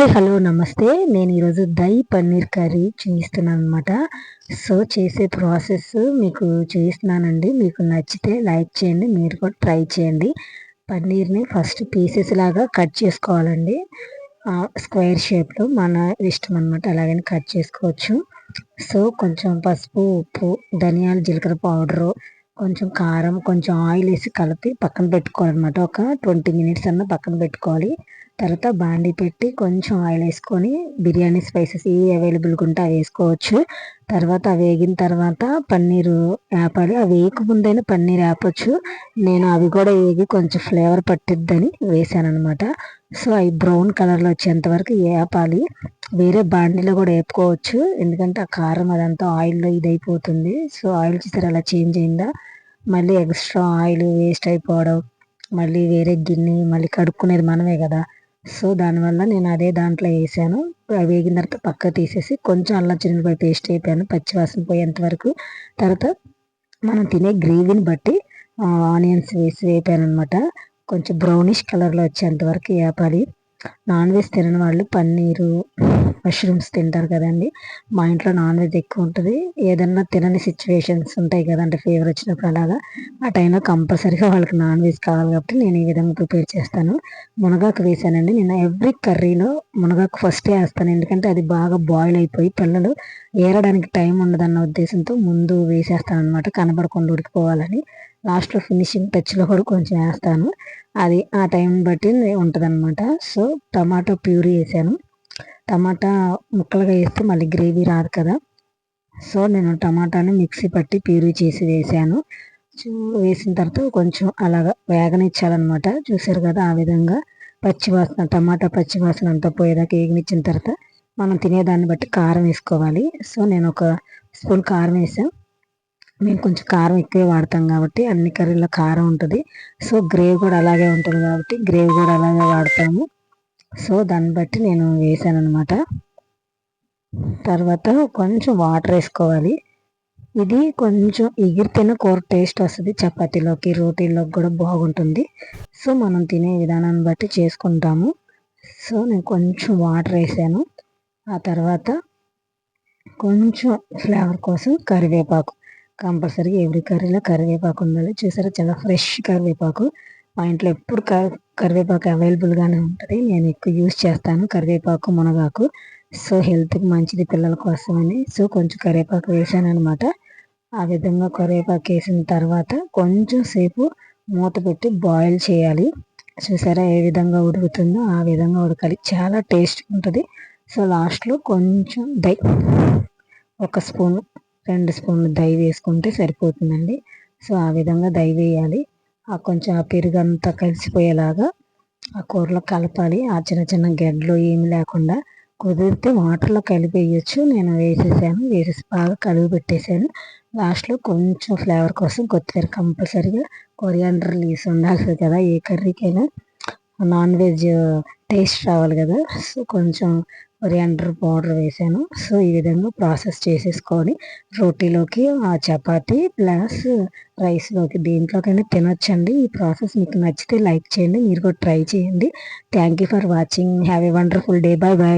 Hi hello నమస్తే. నేను ఈరోజు దహి పన్నీర్ కర్రీ చేయిస్తున్నాను అనమాట. సో చేసే ప్రాసెస్ మీకు చూపిస్తున్నానండి. మీకు నచ్చితే లైక్ చేయండి, మీరు కూడా ట్రై చేయండి. పన్నీర్ని ఫస్ట్ పీసెస్ లాగా కట్ చేసుకోవాలండి. స్క్వేర్ షేప్లో మన ఇష్టం అనమాట, అలాగని కట్ చేసుకోవచ్చు. సో కొంచెం పసుపు, ఉప్పు, ధనియాలు, జీలకర్ర పౌడరు, కొంచెం కారం, కొంచెం ఆయిల్ వేసి కలిపి పక్కన పెట్టుకోవాలన్నమాట. ఒక 20 మినిట్స్ అన్న పక్కన పెట్టుకోవాలి. తర్వాత బాండీ పెట్టి కొంచెం ఆయిల్ వేసుకొని బిర్యానీ స్పైసెస్ ఏ అవైలబుల్గా ఉంటే అవి వేసుకోవచ్చు. తర్వాత అవి వేగిన తర్వాత పన్నీరు వేపాలి. అవి వేయకముందైనా పన్నీర్ వేపచ్చు. నేను అవి కూడా వేగి కొంచెం ఫ్లేవర్ పట్టిద్దని వేసాను అనమాట. సో అవి బ్రౌన్ కలర్లో వచ్చేంత వరకు వేపాలి. వేరే బాండీలో కూడా వేపుకోవచ్చు, ఎందుకంటే ఆ కారం అదంతా ఆయిల్లో ఇదైపోతుంది. సో ఆయిల్ చూసారు అలా చేంజ్ అయిందా, మళ్ళీ ఎక్స్ట్రా ఆయిల్ వేస్ట్ అయిపోవడం, మళ్ళీ వేరే గిన్నె మళ్ళీ కడుక్కునేది మనమే కదా. సో దానివల్ల నేను అదే దాంట్లో వేసాను. వేగిన తర్వాత పక్క తీసేసి కొంచెం అల్లం చిన్నులపాయ పేస్ట్ అయిపోయాను పచ్చివాసన పోయేంత వరకు. తర్వాత మనం తినే గ్రేవీని బట్టి ఆనియన్స్ వేసి వేపాను అనమాట. కొంచెం బ్రౌనిష్ కలర్లో వచ్చేంత వరకు వేపాలి. నాన్ వెజ్ తినని వాళ్ళు పన్నీరు, మష్రూమ్స్ తింటారు కదండి. మా ఇంట్లో నాన్ వెజ్ ఎక్కువ ఉంటుంది. ఏదన్నా తినని సిచ్యువేషన్స్ ఉంటాయి కదండి, ఫీవర్ వచ్చినప్పుడు అలాగా, ఆ టైంలో కంపల్సరీగా వాళ్ళకి నాన్ వెజ్ కావాలి కాబట్టి నేను ఈ విధంగా ప్రిపేర్ చేస్తాను. మునగాకు వేసానండి. నేను ఎవ్రీ కర్రీలో మునగాకు ఫస్టే వేస్తాను, ఎందుకంటే అది బాగా బాయిల్ అయిపోయి పిల్లలు ఏరడానికి టైం ఉండదన్న ఉద్దేశంతో ముందు వేసేస్తాను అనమాట, కనబడకుండా ఉడికిపోవాలని. లాస్ట్లో ఫినిషింగ్ టచ్లో కూడా కొంచెం వేస్తాను, అది ఆ టైం బట్టి ఉంటుంది అనమాట. సో టమాటో ప్యూరీ వేసాను. టమాటా ముక్కలుగా వేస్తే మళ్ళీ గ్రేవీ రాదు కదా. సో నేను టమాటాని మిక్సీ పట్టి ప్యూరీ చేసి వేసాను. వేసిన తర్వాత కొంచెం అలాగా వేగనిచ్చాలన్నమాట. చూసారు కదా, ఆ విధంగా పచ్చివాసన, టమాటా పచ్చివాసన అంతా పోయేదాకా వేగనిచ్చిన తర్వాత మనం తినేదాన్ని బట్టి కారం వేసుకోవాలి. సో నేను ఒక స్పూన్ కారం వేసాను. మేము కొంచెం కారం ఎక్కువే వాడతాం కాబట్టి అన్ని కర్రీలో కారం ఉంటుంది. సో గ్రేవీ కూడా అలాగే ఉంటుంది కాబట్టి గ్రేవీ కూడా అలాగే వాడతాము. సో దాన్ని బట్టి నేను వేసాను అనమాట. తర్వాత కొంచెం వాటర్ వేసుకోవాలి. ఇది కొంచెం ఎగిరితేనే కూర టేస్ట్ వస్తుంది, చపాతీలోకి రోటీల్లోకి కూడా బాగుంటుంది. సో మనం తినే విధానాన్ని బట్టి చేసుకుంటాము. సో నేను కొంచెం వాటర్ వేసాను. ఆ తర్వాత కొంచెం ఫ్లేవర్ కోసం కరివేపాకు, కంపల్సరీగా ఎవ్రీ కర్రీలో కరివేపాకు ఉండాలి. చూసారా, చాలా ఫ్రెష్ కరివేపాకు. మా ఇంట్లో ఎప్పుడు కరివేపాకు అవైలబుల్గానే ఉంటుంది. నేను ఎక్కువ యూజ్ చేస్తాను కరివేపాకు, మునగాకు. సో హెల్త్కి మంచిది పిల్లల కోసమని. సో కొంచెం కరివేపాకు వేసాను అనమాట. ఆ విధంగా కరివేపాకు వేసిన తర్వాత కొంచెం సేపు మూత పెట్టి బాయిల్ చేయాలి. చూసారా ఏ విధంగా ఉడుకుతుందో ఆ విధంగా ఉడకాలి, చాలా టేస్ట్ ఉంటుంది. సో లాస్ట్లో కొంచెం దహి, ఒక స్పూన్ 2 స్పూన్లు దహి వేసుకుంటే సరిపోతుందండి. సో ఆ విధంగా దహి వేయాలి. కొంచెం ఆ పెరుగు అంతా కలిసిపోయేలాగా ఆ కూరలో కలపాలి. ఆ చిన్న చిన్న గెడ్డలు ఏమి లేకుండా, కుదిరితే వాటర్లో కలిపేయచ్చు. నేను వేసేసాను, వేసేసి బాగా కలిపి పెట్టేశాను. లాస్ట్లో కొంచెం ఫ్లేవర్ కోసం కొత్తిమీర, కంపల్సరీగా కొరియాండర్ లీవ్స్ ఉండాల్సింది కదా ఏ కర్రీకైనా, నాన్ వెజ్ టేస్ట్ రావాలి కదా. సో కొంచెం కొరియాండర్ పౌడర్ వేసాను. సో ఈ విధంగా ప్రాసెస్ చేసేసుకొని రోటీలోకి, ఆ చపాతీ ప్లస్ రైస్లోకి దేంట్లోకైనా తినొచ్చండి. ఈ ప్రాసెస్ మీకు నచ్చితే లైక్ చేయండి, మీరు కూడా ట్రై చేయండి. Thank you for watching. Have a wonderful day. Bye bye.